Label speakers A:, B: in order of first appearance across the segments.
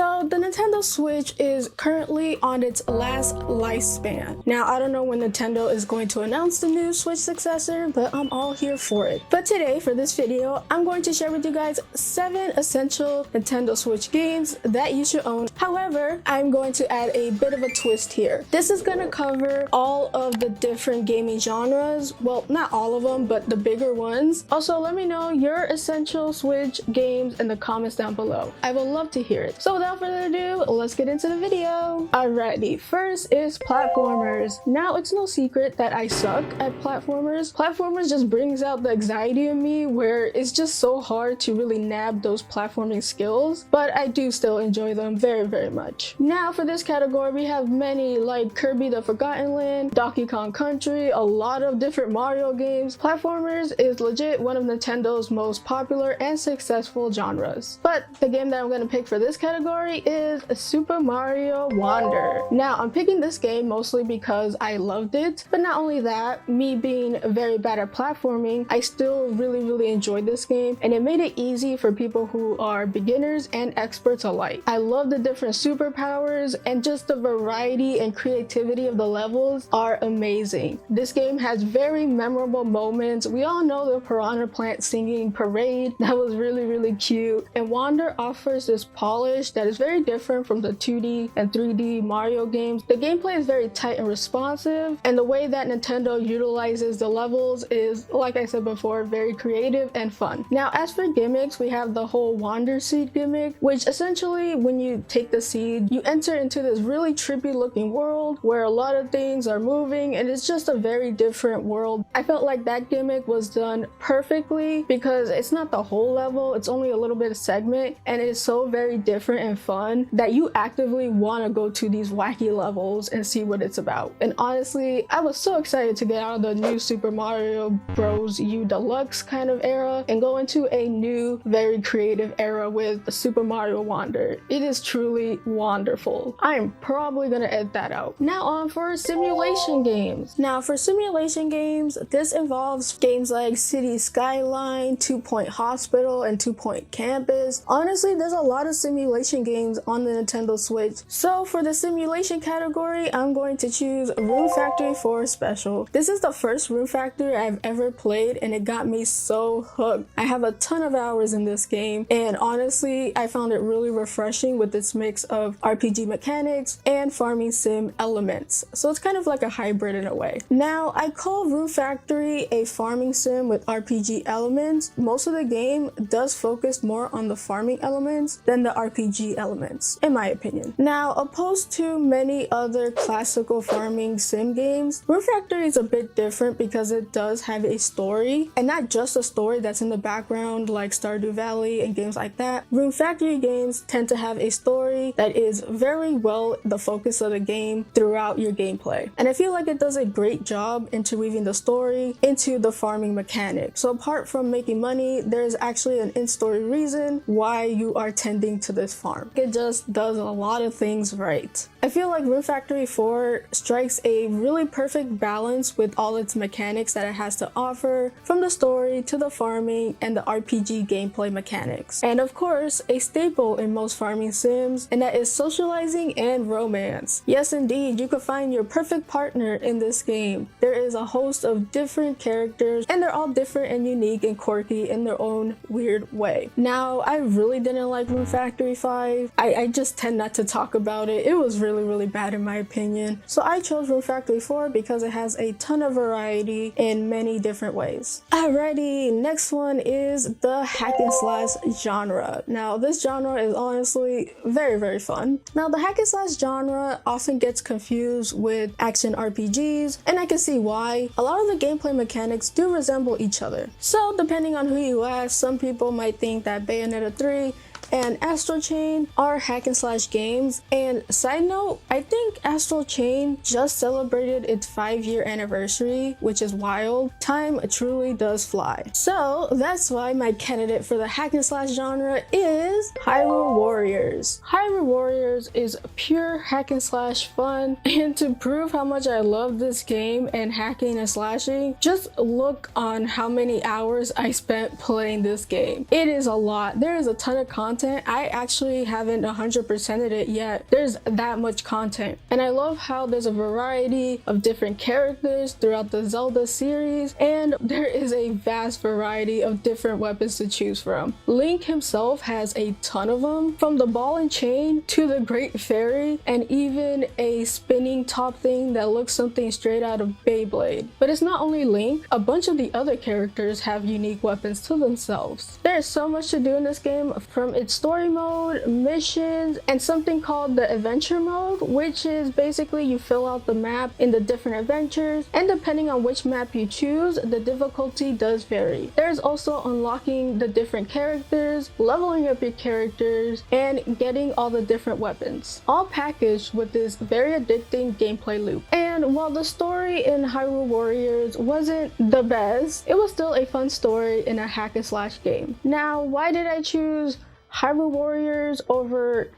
A: So the Nintendo Switch is currently on its last lifespan. Now, I don't know when Nintendo is going to announce the new Switch successor, but I'm all here for it. But today, for this video, I'm going to share with you guys 7 essential Nintendo Switch games that you should own. However, I'm going to add a bit of a twist here. This is going to cover all of the different gaming genres. Well, not all of them, but the bigger ones. Also, let me know your essential Switch games in the comments down below. I would love to hear it. So without further ado, let's get into the video. Alrighty, first is platformers. Now, it's no secret that I suck at platformers. Platformers just brings out the anxiety in me where it's just so hard to really nab those platforming skills, but I do still enjoy them very, very much. Now, for this category, we have many like Kirby the Forgotten Land, Donkey Kong Country, a lot of different Mario games. Platformers is legit one of Nintendo's most popular and successful genres. But the game that I'm going to pick for this category is Super Mario Wonder. Now, I'm picking this game mostly because I loved it, but not only that, me being very bad at platforming, I still really enjoyed this game, and it made it easy for people who are beginners and experts alike. I love the different superpowers, and just the variety and creativity of the levels are amazing. This game has very memorable moments. We all know the Piranha Plant singing Parade. That was really cute, and Wander offers this polish that is very different from the 2D and 3D Mario games. The gameplay is very tight and responsive, and the way that Nintendo utilizes the levels is, like I said before, very creative and fun. Now, as for gimmicks, we have the whole Wander Seed gimmick, which essentially, when you take the seed, you enter into this really trippy looking world where a lot of things are moving, and it's just a very different world. I felt like that gimmick was done perfectly because it's not the whole level, it's only a little bit of segment, and it is so very different and fun that you actively want to go to these wacky levels and see what it's about. And honestly, I was so excited to get out of the new Super Mario Bros. U Deluxe kind of era and go into a new, very creative era with Super Mario Wonder. It is truly wonderful. I am probably gonna edit that out. Now on for simulation games. Now for simulation games, this involves games like City Skyline, 2 Point Hospital, and 2 Point Campus. Honestly, there's a lot of simulation games on the Nintendo Switch. So for the simulation category, I'm going to choose Room Factory 4 Special. This is the first Room Factory I've ever played, and it got me so hooked. I have a ton of hours in this game, and honestly, I found it really refreshing with its mix of RPG mechanics and farming sim elements. So it's kind of like a hybrid in a way. Now, I call Room Factory a farming sim with RPG elements. Most of the game does focus more on the farming elements than the RPG elements, in my opinion. Now, opposed to many other classical farming sim games, Room Factory is a bit different because it does have a story, and not just a story that's in the background like Stardew Valley and games like that. Room Factory games tend to have a story that is very well the focus of the game throughout your gameplay, and I feel like it does a great job interweaving the story into the farming mechanic. So apart from making money, there's actually an in-story reason why you are tending to this farm. It just does a lot of things right. I feel like Room Factory 4 strikes a really perfect balance with all its mechanics that it has to offer, from the story to the farming and the RPG gameplay mechanics. And of course, a staple in most farming sims, and that is socializing and romance. Yes, indeed, you could find your perfect partner in this game. There is a host of different characters, and they're all different and unique and quirky in their own weird way. Now, I really didn't like Room Factory 5. I just tend not to talk about it. It was really bad in my opinion. So I chose Room Factory 4 because it has a ton of variety in many different ways. Alrighty, next one is the hack and slash genre. Now, this genre is honestly very fun. Now, the hack and slash genre often gets confused with action RPGs, and I can see why. A lot of the gameplay mechanics do resemble each other. So depending on who you ask, some people might think that Bayonetta 3 and Astral Chain are hack and slash games. And side note, I think Astral Chain just celebrated its 5-year anniversary, which is wild. Time truly does fly. So that's why my candidate for the hack and slash genre is Hyrule Warriors. Hyrule Warriors is pure hack and slash fun, and to prove how much I love this game and hacking and slashing, just look on how many hours I spent playing this game. It is a lot. There is a ton of content content. I actually haven't 100%ed it yet. There's that much content. And I love how there's a variety of different characters throughout the Zelda series, and there is a vast variety of different weapons to choose from. Link himself has a ton of them, from the ball and chain to the Great Fairy, and even a spinning top thing that looks something straight out of Beyblade. But it's not only Link, a bunch of the other characters have unique weapons to themselves. There is so much to do in this game, from its story mode, missions, and something called the adventure mode, which is basically you fill out the map in the different adventures, and depending on which map you choose, the difficulty does vary. There's also unlocking the different characters, leveling up your characters, and getting all the different weapons, all packaged with this very addicting gameplay loop. And while the story in Hyrule Warriors wasn't the best, it was still a fun story in a hack and slash game. Now, why did I choose Hyrule Warriors over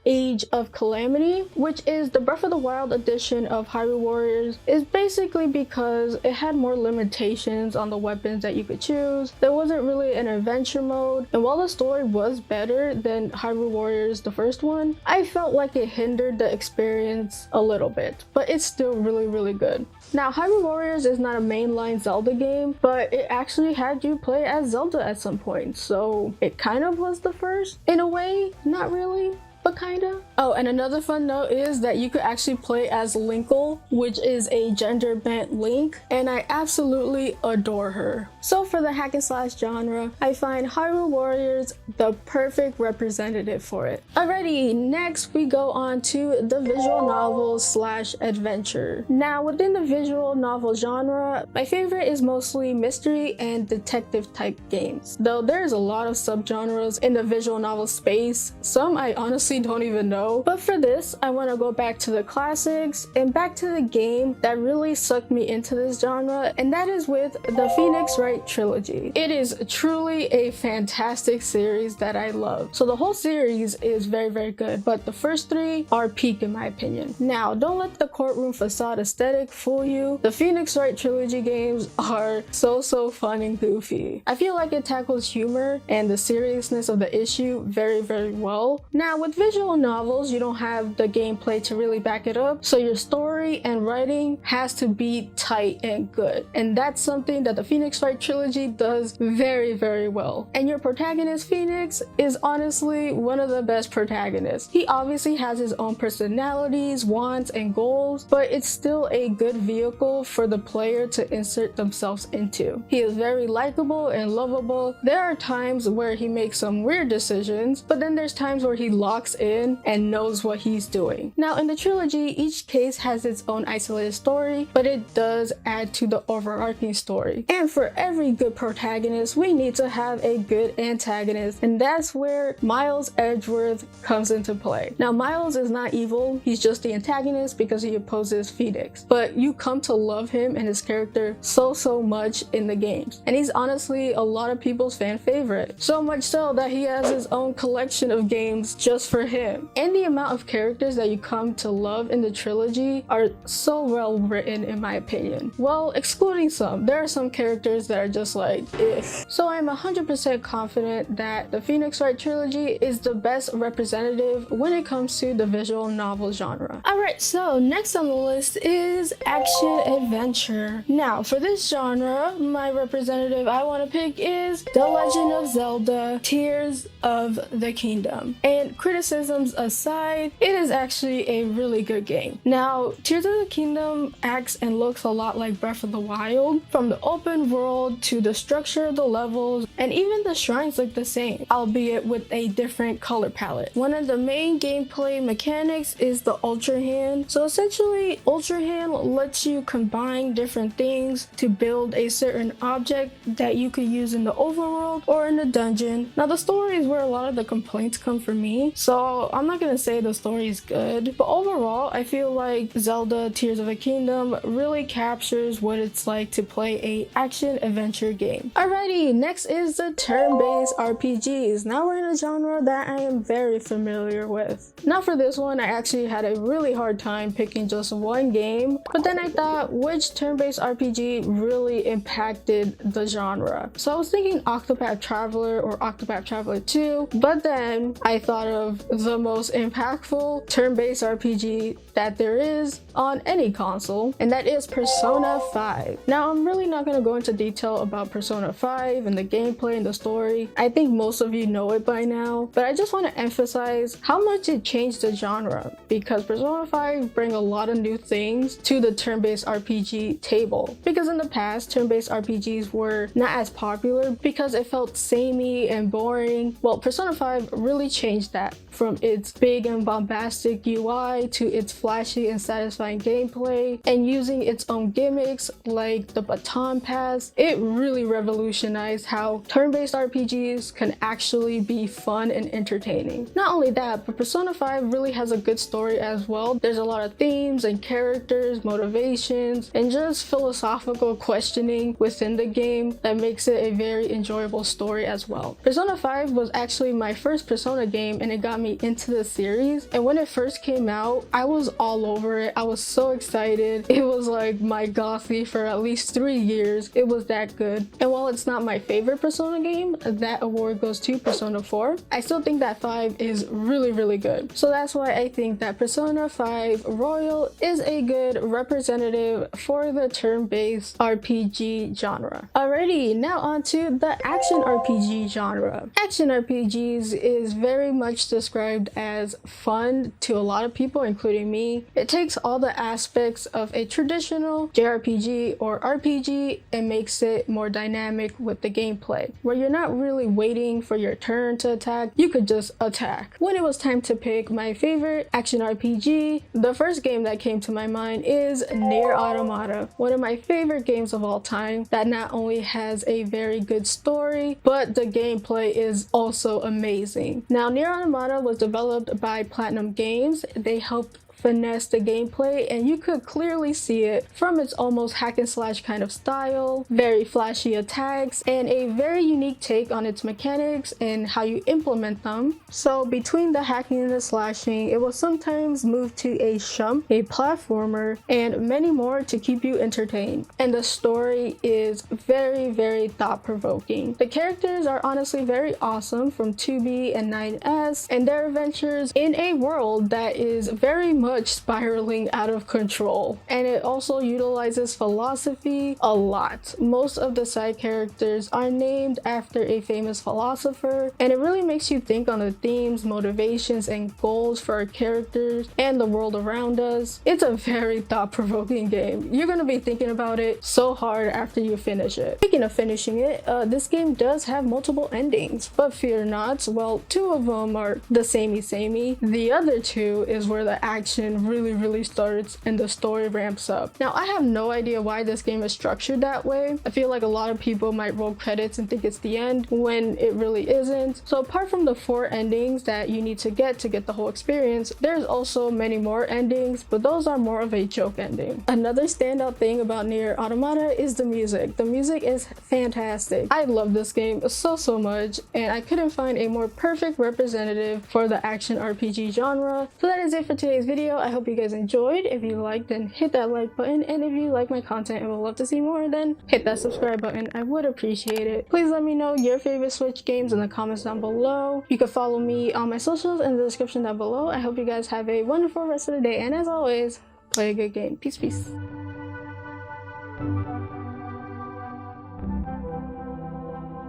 A: Age of Calamity, which is the Breath of the Wild edition of Hyrule Warriors, is basically because it had more limitations on the weapons that you could choose. There wasn't really an adventure mode, and while the story was better than Hyrule Warriors, the first one, I felt like it hindered the experience a little bit, but it's still really good. Now, Hyrule Warriors is not a mainline Zelda game, but it actually had you play as Zelda at some point, so it kind of was the first, in a way, not really, but kinda. Oh, and another fun note is that you could actually play as Linkle, which is a gender-bent Link, and I absolutely adore her. So for the hack and slash genre, I find Hyrule Warriors the perfect representative for it. Alrighty, next we go on to the visual novel slash adventure. Now, within the visual novel genre, my favorite is mostly mystery and detective type games, though there's a lot of subgenres in the visual novel space. Some I honestly don't even know. But for this, I want to go back to the classics and back to the game that really sucked me into this genre, and that is with the Phoenix Wright trilogy. It is truly a fantastic series that I love. So the whole series is very good, but the first three are peak in my opinion. Now, don't let the courtroom facade aesthetic fool you. The Phoenix Wright trilogy games are so fun and goofy. I feel like it tackles humor and the seriousness of the issue very well. Now, with visual novels, you don't have the gameplay to really back it up, so your story and writing has to be tight and good, and that's something that the Phoenix Wright trilogy does very well. And your protagonist, Phoenix, is honestly one of the best protagonists. He obviously has his own personalities, wants, and goals, but it's still a good vehicle for the player to insert themselves into. He is very likable and lovable. There are times where he makes some weird decisions, but then there's times where he locks in and knows what he's doing. Now, in the trilogy, each case has its own isolated story, but it does add to the overarching story. And for every good protagonist, we need to have a good antagonist, and that's where Miles Edgeworth comes into play. Now, Miles is not evil, he's just the antagonist because he opposes Phoenix, but you come to love him and his character so much in the games, and he's honestly a lot of people's fan favorite, so much so that he has his own collection of games just for him. And the amount of characters that you come to love in the trilogy are so well written in my opinion. Well, excluding some, there are some characters that are just like, eh. So I'm 100% confident that the Phoenix Wright trilogy is the best representative when it comes to the visual novel genre. Alright, so next on the list is action adventure. Now, for this genre, my representative I want to pick is The Legend of Zelda: Tears of the Kingdom. And criticisms aside, it is actually a really good game. Now, Tears of the Kingdom acts and looks a lot like Breath of the Wild, from the open world to the structure of the levels, and even the shrines look the same, albeit with a different color palette. One of the main gameplay mechanics is the Ultra Hand. So essentially, Ultra Hand lets you combine different things to build a certain object that you could use in the overworld or in the dungeon. Now, the story is where a lot of the complaints come from me, so So I'm not gonna say the story is good, but overall I feel like Zelda Tears of a Kingdom really captures what it's like to play a action adventure game. Alrighty, next is the turn-based RPGs. Now we're in a genre that I am very familiar with. Now for this one, I actually had a really hard time picking just one game, but then I thought which turn-based RPG really impacted the genre. So I was thinking Octopath Traveler or Octopath Traveler 2, but then I thought of the most impactful turn-based RPG that there is on any console, and that is Persona 5. Now I'm really not going to go into detail about Persona 5 and the gameplay and the story. I think most of you know it by now, but I just want to emphasize how much it changed the genre, because Persona 5 bring a lot of new things to the turn-based RPG table. Because in the past, turn-based RPGs were not as popular because it felt samey and boring. Well, Persona 5 really changed that, from its big and bombastic UI to its flashy and satisfying gameplay, and using its own gimmicks like the baton pass. It really revolutionized how turn-based RPGs can actually be fun and entertaining. Not only that, but Persona 5 really has a good story as well. There's a lot of themes and characters, motivations, and just philosophical questioning within the game that makes it a very enjoyable story as well. Persona 5 was actually my first Persona game, and it got me into the series, and when it first came out, I was all over it. I was so excited. It was like my gothy for at least 3 years. It was that good. And while it's not my favorite Persona game, that award goes to Persona 4. I still think that 5 is really good. So that's why I think that Persona 5 Royal is a good representative for the turn-based RPG genre. Alrighty, now on to the action RPG genre. Action RPGs is very much described as fun to a lot of people, including me. It takes all the aspects of a traditional JRPG or RPG and makes it more dynamic with the gameplay, where you're not really waiting for your turn to attack, you could just attack. When it was time to pick my favorite action RPG, the first game that came to my mind is Nier Automata, one of my favorite games of all time that not only has a very good story, but the gameplay is also amazing. Now, Nier Automata was developed by Platinum Games. They helped finesse the gameplay, and you could clearly see it from its almost hack and slash kind of style, very flashy attacks, and a very unique take on its mechanics and how you implement them. So between the hacking and the slashing, it will sometimes move to a shump, a platformer, and many more to keep you entertained. And the story is very thought-provoking. The characters are honestly very awesome, from 2B and 9S, and their adventures in a world that is very much spiraling out of control. And it also utilizes philosophy a lot. Most of the side characters are named after a famous philosopher, and it really makes you think on the themes, motivations, and goals for our characters and the world around us. It's a very thought-provoking game. You're gonna be thinking about it so hard after you finish it. Speaking of finishing it, this game does have multiple endings, but fear not. Well, 2 of them are the samey. The other 2 is where the action really starts and the story ramps up. Now, I have no idea why this game is structured that way. I feel like a lot of people might roll credits and think it's the end when it really isn't. So apart from the 4 endings that you need to get the whole experience, there's also many more endings, but those are more of a joke ending. Another standout thing about Nier Automata is the music. The music is fantastic. I love this game so much, and I couldn't find a more perfect representative for the action RPG genre. So that is it for today's video. I hope you guys enjoyed. If you liked, then hit that like button, and if you like my content and would love to see more, then hit that subscribe button. I would appreciate it. Please let me know your favorite Switch games in the comments down below. You can follow me on my socials in the description down below. I hope you guys have a wonderful rest of the day, and as always, play a good game. Peace.